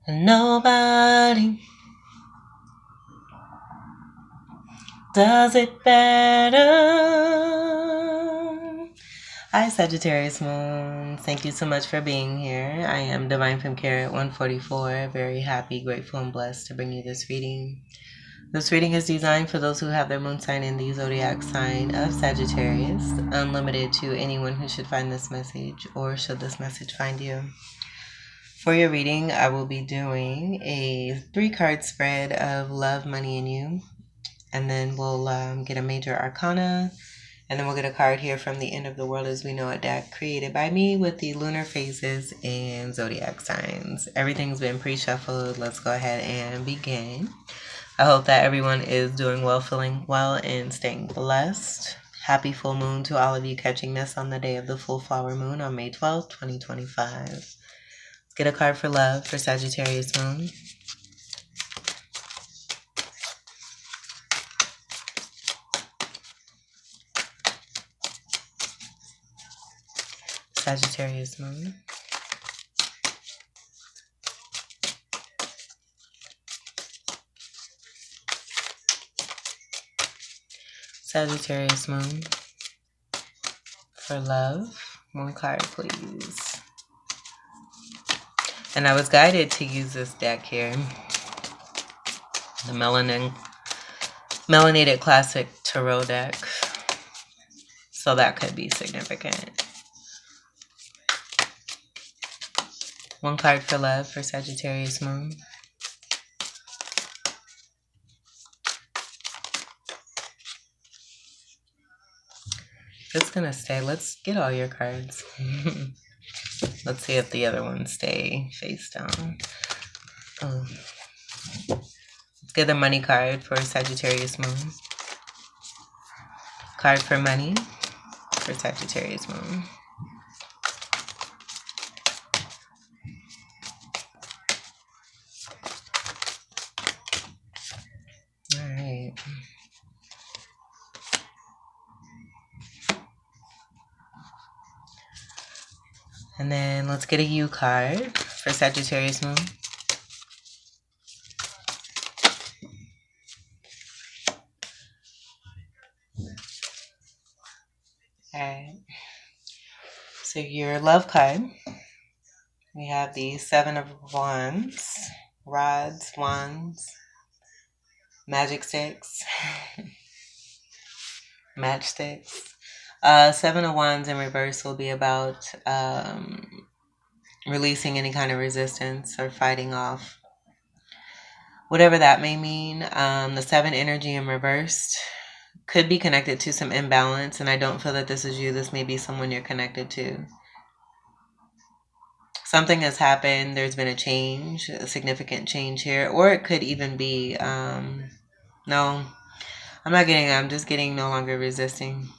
Nobody does it better. Hi, Sagittarius Moon. Thank you so much for being here. I am Divine Femme Carrot 144. Very happy, grateful, and blessed to bring you this reading. This reading is designed for those who have their moon sign in the zodiac sign of Sagittarius, unlimited to anyone who should find this message or should this message find you. For your reading, I will be doing a 3-card spread of love, money, and you. And then we'll get a major arcana. And then we'll get a card here from the End of the World as We Know It deck created by me with the lunar phases and zodiac signs. Everything's been pre-shuffled. Let's go ahead and begin. I hope that everyone is doing well, feeling well, and staying blessed. Happy full moon to all of you catching this on the day of the full flower moon on May 12th, 2025. Let's get a card for love for Sagittarius moon. Sagittarius moon. Sagittarius moon. For love. 1 card, please. And I was guided to use this deck here. The Melanated Classic Tarot deck. So that could be significant. 1 card for love for Sagittarius moon. It's gonna stay. Let's get all your cards. Let's see if the other ones stay face down. Oh. Let's get the money card for Sagittarius moon. Card for money for Sagittarius moon. All right. And then let's get a U card for Sagittarius moon. Alright. So your love card. We have the 7 of Wands. Rods, wands, magic sticks, matchsticks. 7 of Wands in reverse will be about releasing any kind of resistance or fighting off whatever that may mean. The 7 energy in reverse could be connected to some imbalance, and I don't feel that this is you. This may be someone you're connected to. Something has happened. There's been a change, a significant change here, or it could even be no, I'm just getting no longer resisting.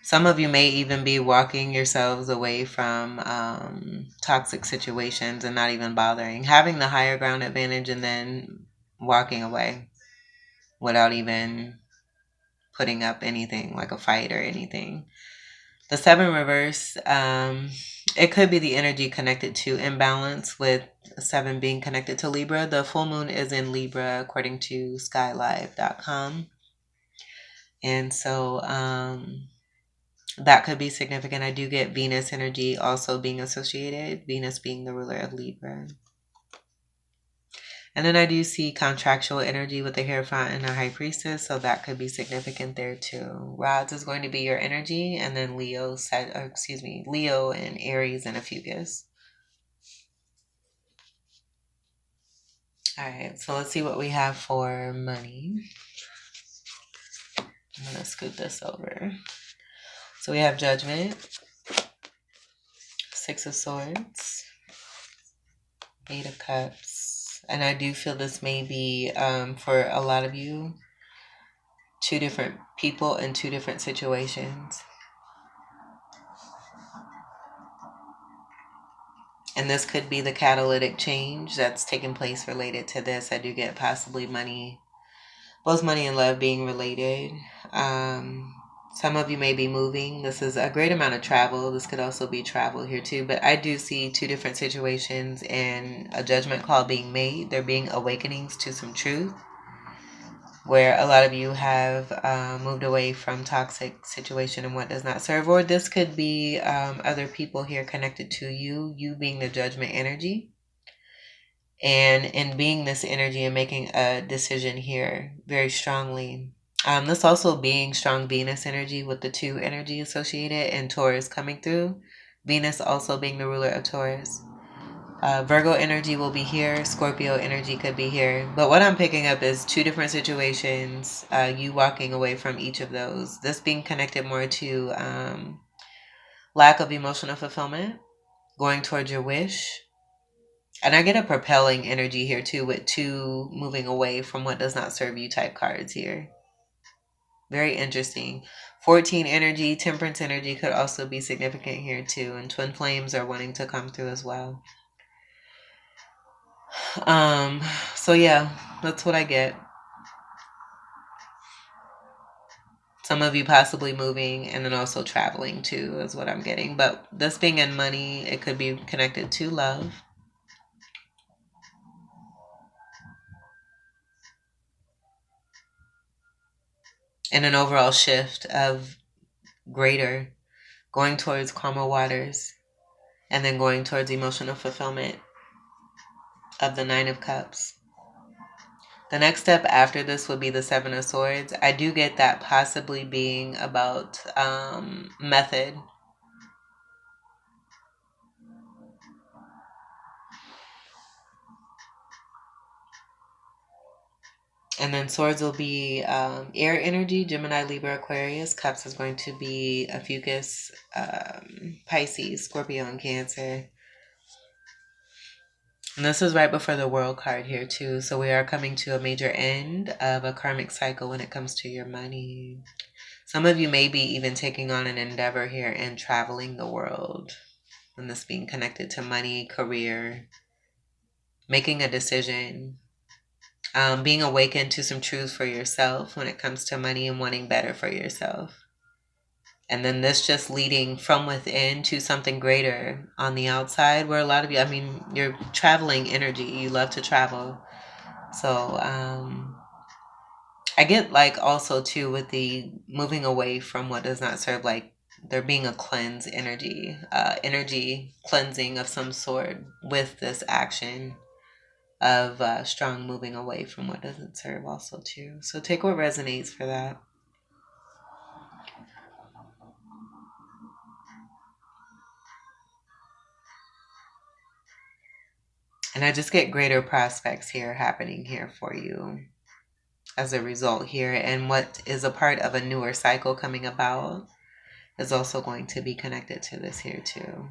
Some of you may even be walking yourselves away from toxic situations and not even bothering, having the higher ground advantage and then walking away without even putting up anything like a fight or anything. The 7 reverse, it could be the energy connected to imbalance, with 7 being connected to Libra. The full moon is in Libra according to skylive.com. And so that could be significant. I do get Venus energy also being associated, Venus being the ruler of Libra. And then I do see contractual energy with the Hierophant and the High Priestess, so that could be significant there too. Rods is going to be your energy, and then Leo and Aries and a Fucus. All right, so let's see what we have for money. I'm going to scoot this over. So we have Judgment, 6 of Swords, 8 of Cups. And I do feel this may be, for a lot of you, 2 different people in 2 different situations. And this could be the catalytic change that's taking place related to this. I do get possibly money, both money and love being related. Some of you may be moving. This is a great amount of travel. This could also be travel here too. But I do see two different situations and a judgment call being made. There being awakenings to some truth, where a lot of you have moved away from toxic situation and what does not serve. Or this could be other people here connected to you, you being the judgment energy. And in being this energy and making a decision here very strongly. This also being strong Venus energy with the 2 energy associated and Taurus coming through. Venus also being the ruler of Taurus. Virgo energy will be here. Scorpio energy could be here. But what I'm picking up is 2 different situations. You walking away from each of those. This being connected more to lack of emotional fulfillment. Going towards your wish. And I get a propelling energy here too with 2 moving away from what does not serve you type cards here. Very interesting. 14 energy, temperance energy could also be significant here too. And twin flames are wanting to come through as well. So yeah, that's what I get. Some of you possibly moving and then also traveling too is what I'm getting. But this being in money, it could be connected to love. And an overall shift of greater going towards calmer waters and then going towards emotional fulfillment of the 9 of Cups. The next step after this would be the 7 of Swords. I do get that possibly being about method. And then Swords will be air energy, Gemini, Libra, Aquarius. Cups is going to be a Fucus, Pisces, Scorpio, and Cancer. And this is right before the World card here too. So we are coming to a major end of a karmic cycle when it comes to your money. Some of you may be even taking on an endeavor here and traveling the world. And this being connected to money, career, making a decision, being awakened to some truth for yourself when it comes to money and wanting better for yourself. And then this just leading from within to something greater on the outside, where a lot of you, I mean, you're traveling energy. You love to travel. So I get like also too with the moving away from what does not serve, like there being a cleanse energy, energy cleansing of some sort with this action of strong moving away from what doesn't serve also too. So take what resonates for that. And I just get greater prospects here happening here for you as a result here. And what is a part of a newer cycle coming about is also going to be connected to this here too.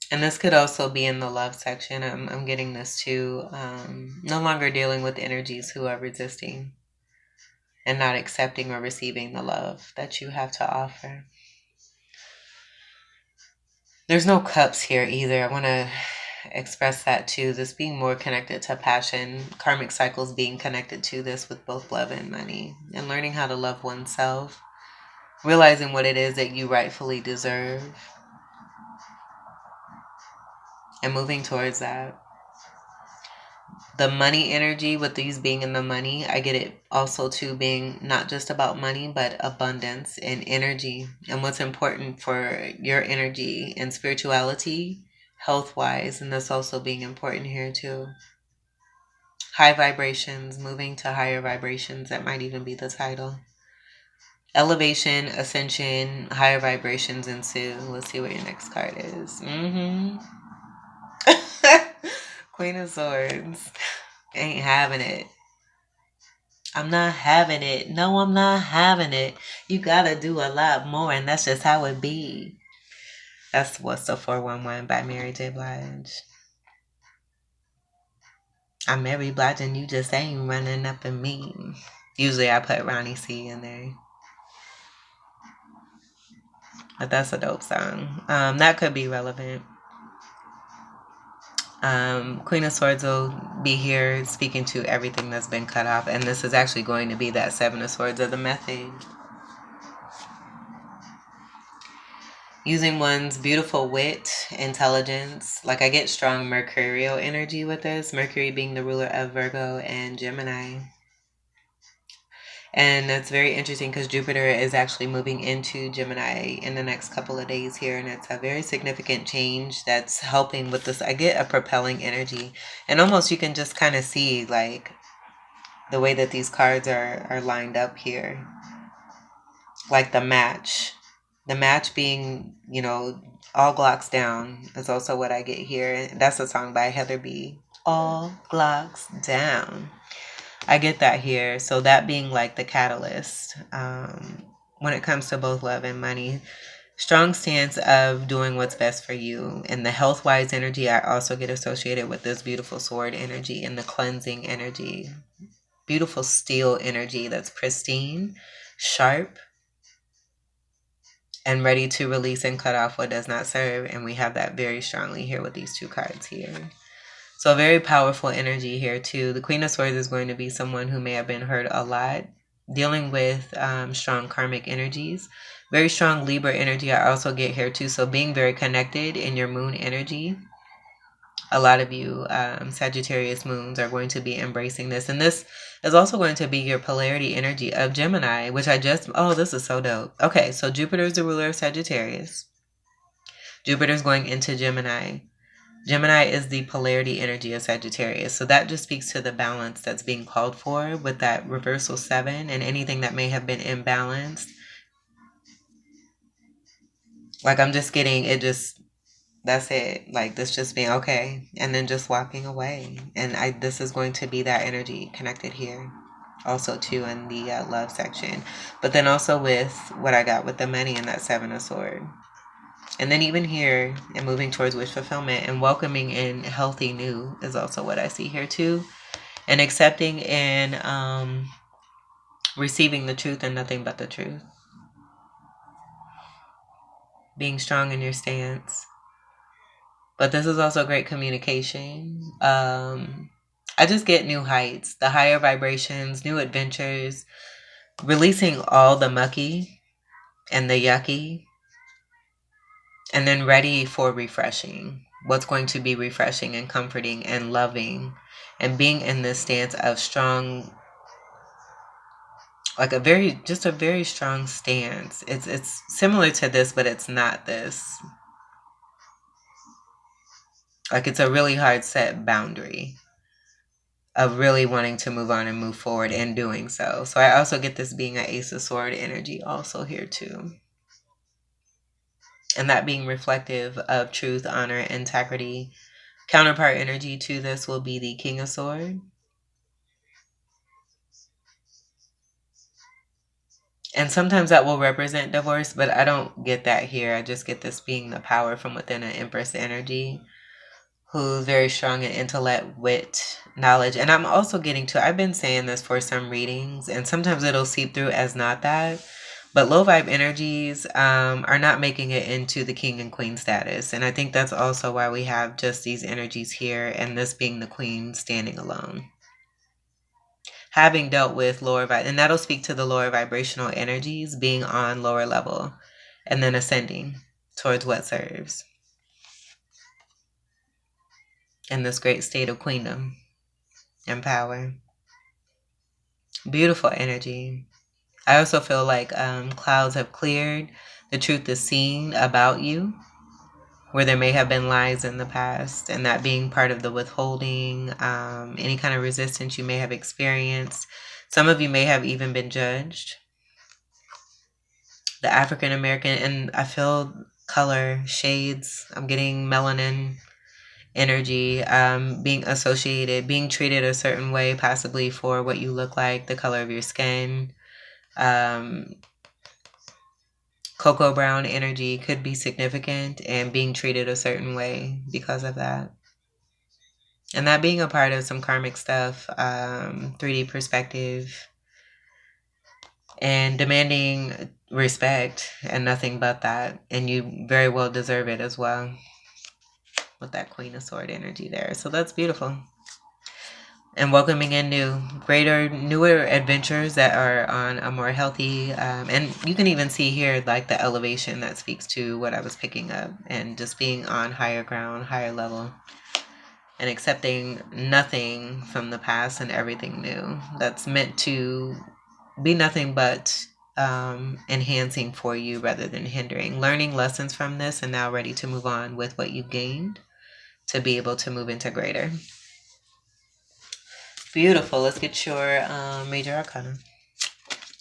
And this could also be in the love section. I'm getting this too. No longer dealing with energies who are resisting and not accepting or receiving the love that you have to offer. There's no cups here either. I want to express that too. This being more connected to passion, karmic cycles being connected to this with both love and money, and learning how to love oneself, realizing what it is that you rightfully deserve, and moving towards that. The money energy with these being in the money, I get it also too being not just about money, but abundance and energy and what's important for your energy and spirituality, health wise. And that's also being important here too. High vibrations, moving to higher vibrations. That might even be the title. Elevation, ascension, higher vibrations ensue. Let's see what your next card is. Queen of Swords. Ain't having it. I'm not having it. No, I'm not having it. You gotta do a lot more, and that's just how it be. That's what's the 411 by Mary J. Blige. I'm Mary Blige, and you just ain't running up in me. Usually I put Ronnie C in there. But that's a dope song. That could be relevant. Queen of Swords will be here speaking to everything that's been cut off. And this is actually going to be that Seven of Swords of the method. Using one's beautiful wit, intelligence. Like I get strong mercurial energy with this. Mercury being the ruler of Virgo and Gemini. And it's very interesting because Jupiter is actually moving into Gemini in the next couple of days here. And it's a very significant change that's helping with this. I get a propelling energy. And almost you can just kind of see like the way that these cards are lined up here. Like the match. The match being, you know, all Glocks down is also what I get here. That's a song by Heather B. All Glocks down. I get that here. So that being like the catalyst when it comes to both love and money. Strong stance of doing what's best for you. And the health-wise energy, I also get associated with this beautiful sword energy and the cleansing energy. Beautiful steel energy that's pristine, sharp, and ready to release and cut off what does not serve. And we have that very strongly here with these two cards here. So a very powerful energy here too. The Queen of Swords is going to be someone who may have been hurt a lot, dealing with strong karmic energies. Very strong Libra energy I also get here too. So being very connected in your moon energy. A lot of you Sagittarius moons are going to be embracing this. And this is also going to be your polarity energy of Gemini, which oh, this is so dope. Okay, so Jupiter is the ruler of Sagittarius. Jupiter is going into Gemini. Gemini is the polarity energy of Sagittarius. So that just speaks to the balance that's being called for with that reversal 7 and anything that may have been imbalanced. Like I'm just getting it just, that's it. Like this just being okay. And then just walking away. And this is going to be that energy connected here. Also too in the love section. But then also with what I got with the money and that 7 of Swords. And then even here and moving towards wish fulfillment and welcoming in healthy new is also what I see here too. And accepting and receiving the truth and nothing but the truth. Being strong in your stance. But this is also great communication. I just get new heights, the higher vibrations, new adventures, releasing all the mucky and the yucky, and then ready for refreshing. What's going to be refreshing and comforting and loving, and being in this stance of strong, like a very strong stance. It's similar to this, but it's not this. Like it's a really hard set boundary of really wanting to move on and move forward and doing so. So I also get this being an Ace of Sword energy also here too. And that being reflective of truth, honor, integrity. Counterpart energy to this will be the King of Sword. And sometimes that will represent divorce, but I don't get that here. I just get this being the power from within an Empress energy, who's very strong in intellect, wit, knowledge. And I'm also getting to, I've been saying this for some readings, and sometimes it'll seep through as not that. But low vibe energies are not making it into the king and queen status. And I think that's also why we have just these energies here, and this being the queen standing alone. Having dealt with lower vibe, and that'll speak to the lower vibrational energies being on lower level and then ascending towards what serves in this great state of queendom and power. Beautiful energy. I also feel like clouds have cleared. The truth is seen about you, where there may have been lies in the past, and that being part of the withholding, any kind of resistance you may have experienced. Some of you may have even been judged. The African American, and I feel color, shades. I'm getting melanin energy, being associated, being treated a certain way, possibly for what you look like, the color of your skin. Cocoa brown energy could be significant, and being treated a certain way because of that. And that being a part of some karmic stuff, 3D perspective, and demanding respect and nothing but that. And you very well deserve it as well. with that Queen of Sword energy there. So that's beautiful. And welcoming in newer adventures that are on a more healthy, and you can even see here like the elevation that speaks to what I was picking up, and just being on higher ground, higher level, and accepting nothing from the past and everything new that's meant to be nothing but enhancing for you rather than hindering. Learning lessons from this and now ready to move on with what you've gained to be able to move into greater. Beautiful. Let's get your major arcana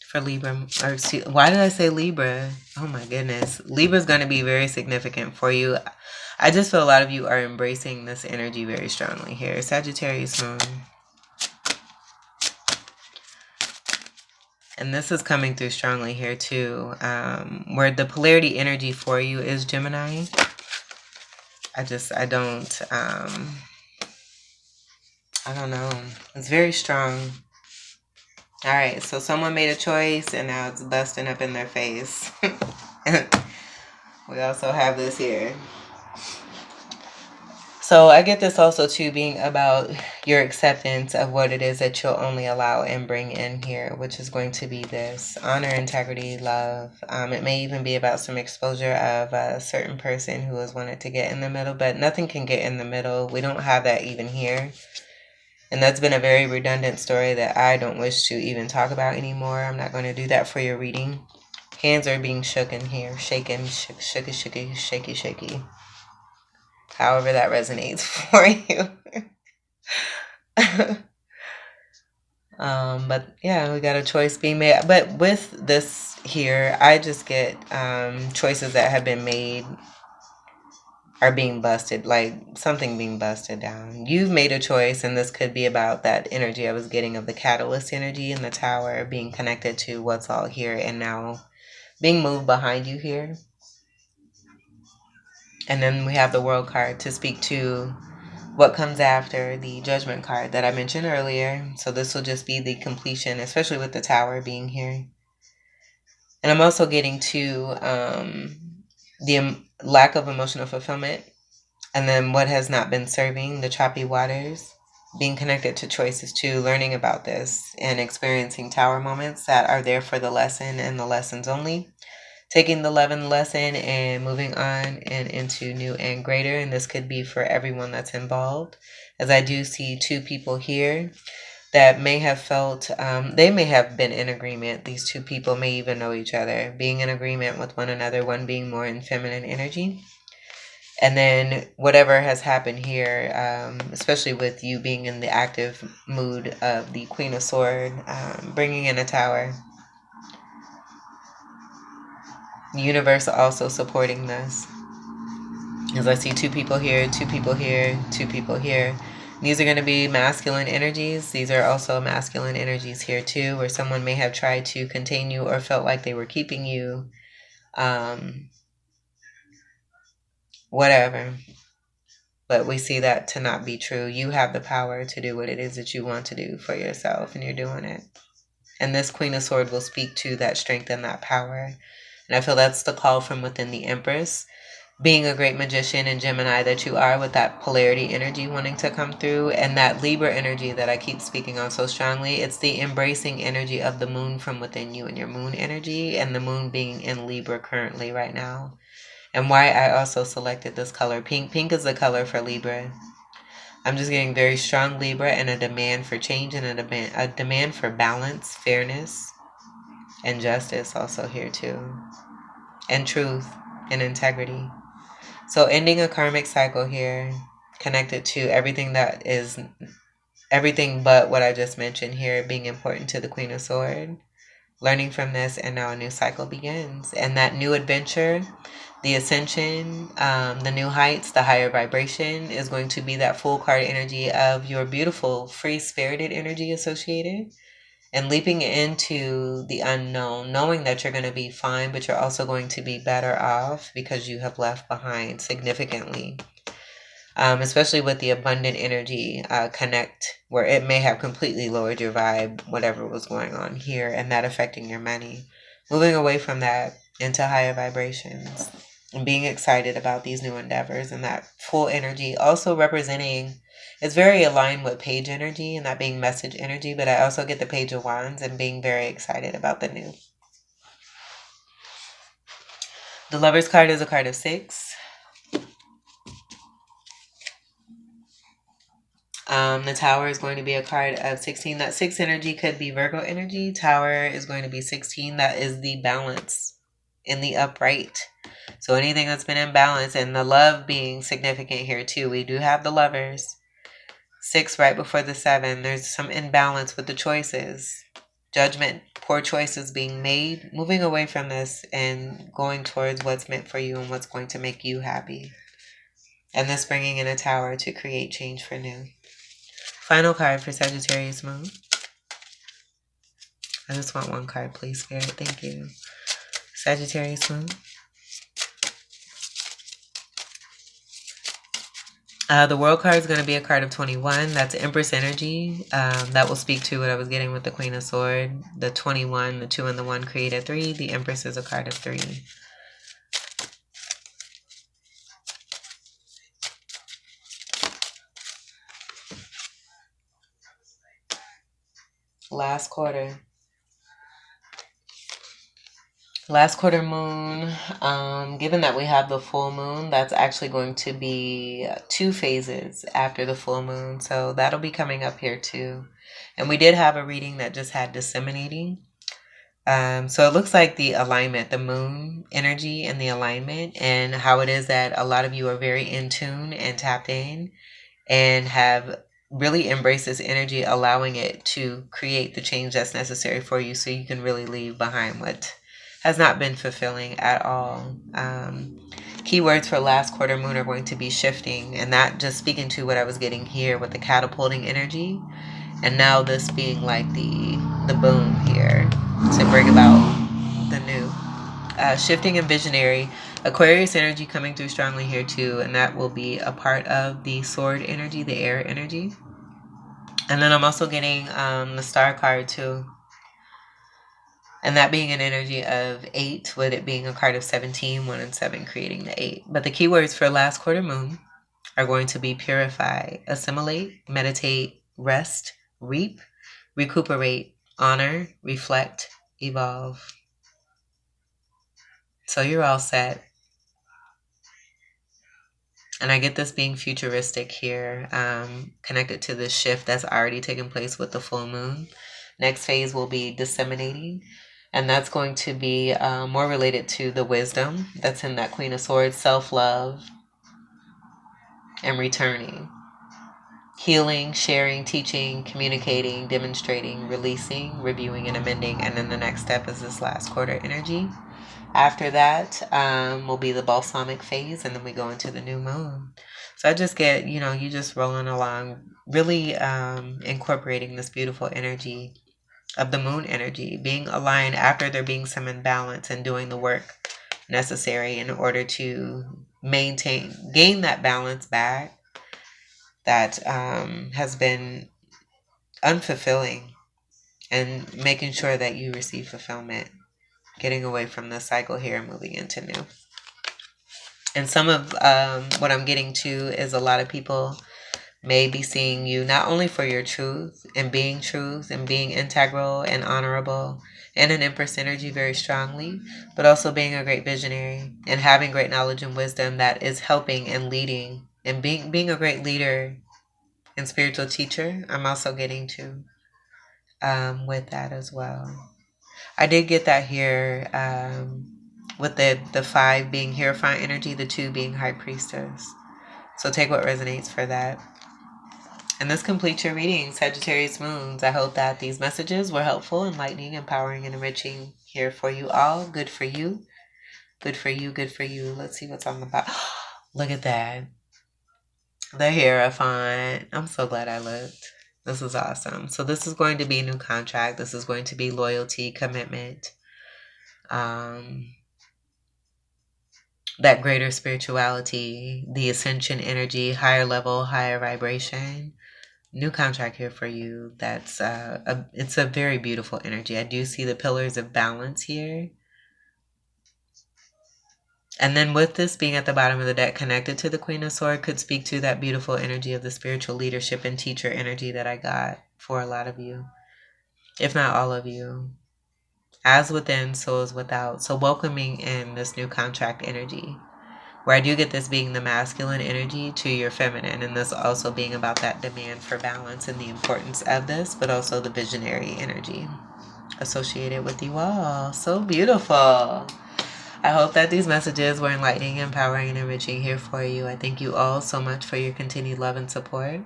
for Libra. Or why did I say Libra? Oh my goodness. Libra is going to be very significant for you. I just feel a lot of you are embracing this energy very strongly here. Sagittarius moon. And this is coming through strongly here too. Where the polarity energy for you is Gemini. I don't know. It's very strong. All right, so someone made a choice and now it's busting up in their face. We also have this here. So I get this also too being about your acceptance of what it is that you'll only allow and bring in here, which is going to be this honor, integrity, love. It may even be about some exposure of a certain person who has wanted to get in the middle, but nothing can get in the middle. We don't have that even here. And that's been a very redundant story that I don't wish to even talk about anymore. I'm not going to do that for your reading. Hands are being shook in here. Shaken, shaky, shaky, shaky, shaky. However that resonates for you. But yeah, we got a choice being made. But with this here, I just get choices that have been made are being busted, like something being busted down. You've made a choice, and this could be about that energy I was getting of the catalyst energy in the tower being connected to what's all here and now being moved behind you here. And then we have the World card to speak to what comes after the Judgment card that I mentioned earlier. So this will just be the completion, especially with the tower being here. And I'm also getting to the lack of emotional fulfillment. And then what has not been serving, the choppy waters, being connected to choices too, learning about this and experiencing tower moments that are there for the lesson and the lessons only. Taking the 11 lesson and moving on and into new and greater. And this could be for everyone that's involved. As I do see two people here that may have felt, they may have been in agreement. These two people may even know each other, being in agreement with one another, one being more in feminine energy. And then whatever has happened here, especially with you being in the active mood of the Queen of Swords, bringing in a tower. The universe also supporting this. As I see two people here, two people here, two people here. These are going to be masculine energies. These are also masculine energies here too, where someone may have tried to contain you or felt like they were keeping you. Whatever. But we see that to not be true. You have the power to do what it is that you want to do for yourself, and you're doing it. And this Queen of Swords will speak to that strength and that power. And I feel that's the call from within the Empress. Being a great magician and Gemini that you are, with that polarity energy wanting to come through, and that Libra energy that I keep speaking on so strongly. It's the embracing energy of the moon from within you and your moon energy, and the moon being in Libra currently right now. And why I also selected this color pink. Pink is the color for Libra. I'm just getting very strong Libra and a demand for change and a demand for balance, fairness, and justice also here too. And truth and integrity. So ending a karmic cycle here, connected to everything that is everything but what I just mentioned here, being important to the Queen of Swords. Learning from this, and now a new cycle begins. And that new adventure, the ascension, the new heights, the higher vibration is going to be that full card energy of your beautiful, free-spirited energy associated. And leaping into the unknown, knowing that you're going to be fine, but you're also going to be better off because you have left behind significantly. Especially with the abundant energy connect, where it may have completely lowered your vibe, whatever was going on here, and that affecting your money. Moving away from that into higher vibrations. and being excited about these new endeavors, and that full energy also representing, it's very aligned with page energy and that being message energy, but I also get the Page of Wands and being very excited about the new. The Lover's card is a card of 6. The Tower is going to be a card of 16. That 6 energy could be Virgo energy. Tower is going to be 16. That is the balance in the upright. So anything that's been in balance, and the love being significant here too. We do have the Lovers. 6 right before the 7. There's some imbalance with the choices. Judgment, poor choices being made. Moving away from this and going towards what's meant for you and what's going to make you happy. And this bringing in a Tower to create change for new. Final card for Sagittarius moon. I just want one card, please, Spirit. Thank you. Sagittarius moon. The World card is going to be a card of 21. That's Empress energy. That will speak to what I was getting with the Queen of Swords. The 21, the 2 and the 1 create a 3. The Empress is a card of 3. Last quarter. Last quarter moon, given that we have the full moon, that's actually going to be 2 phases after the full moon. So that'll be coming up here too. And we did have a reading that just had disseminating. So it looks like the alignment, the moon energy and the alignment, and how it is that a lot of you are very in tune and tapped in and have really embraced this energy, allowing it to create the change that's necessary for you so you can really leave behind what has not been fulfilling at all. Keywords for last quarter moon are going to be shifting, and that just speaking to what I was getting here with the catapulting energy, and now this being like the boom here to bring about the new. Shifting and visionary. Aquarius energy coming through strongly here too, and that will be a part of the sword energy, the air energy. And then I'm also getting the star card too, and that being an energy of 8, with it being a card of 17, 1 and 7 creating the 8. But the keywords for last quarter moon are going to be purify, assimilate, meditate, rest, reap, recuperate, honor, reflect, evolve. So you're all set. And I get this being futuristic here, connected to this shift that's already taken place with the full moon. Next phase will be disseminating. And that's going to be more related to the wisdom that's in that Queen of Swords, self-love, and returning. Healing, sharing, teaching, communicating, demonstrating, releasing, reviewing, and amending. And then the next step is this last quarter energy. After that will be the balsamic phase, and then we go into the new moon. So I just get, you just rolling along, really incorporating this beautiful energy of the moon energy, being aligned after there being some imbalance, and doing the work necessary in order to gain that balance back that has been unfulfilling, and making sure that you receive fulfillment, getting away from the cycle here and moving into new. And some of what I'm getting to is a lot of people may be seeing you not only for your truth and being integral and honorable and an Empress energy very strongly, but also being a great visionary and having great knowledge and wisdom that is helping and leading, and being a great leader and spiritual teacher. I'm also getting to with that as well. I did get that here with the 5 being Hierophant energy, the 2 being High Priestess. So take what resonates for that. And this completes your reading, Sagittarius moons. I hope that these messages were helpful, enlightening, empowering, and enriching here for you all. Good for you. Good for you. Good for you. Let's see what's on the bottom. Look at that. The Hierophant. I'm so glad I looked. This is awesome. So this is going to be a new contract. This is going to be loyalty, commitment. That greater spirituality, the ascension energy, higher level, higher vibration. New contract here for you. That's it's a very beautiful energy. I do see the pillars of balance here, And then with this being at the bottom of the deck connected to the Queen of Swords could speak to that beautiful energy of the spiritual leadership and teacher energy that I got for a lot of you, if not all of you. As within, so is without. So welcoming in this new contract energy, where I do get this being the masculine energy to your feminine, and this also being about that demand for balance and the importance of this, but also the visionary energy associated with you all. So beautiful. I hope that these messages were enlightening, empowering, and enriching here for you. I thank you all so much for your continued love and support.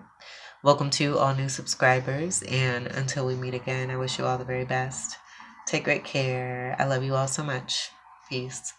Welcome to all new subscribers, and until we meet again, I wish you all the very best. Take great care. I love you all so much. Peace.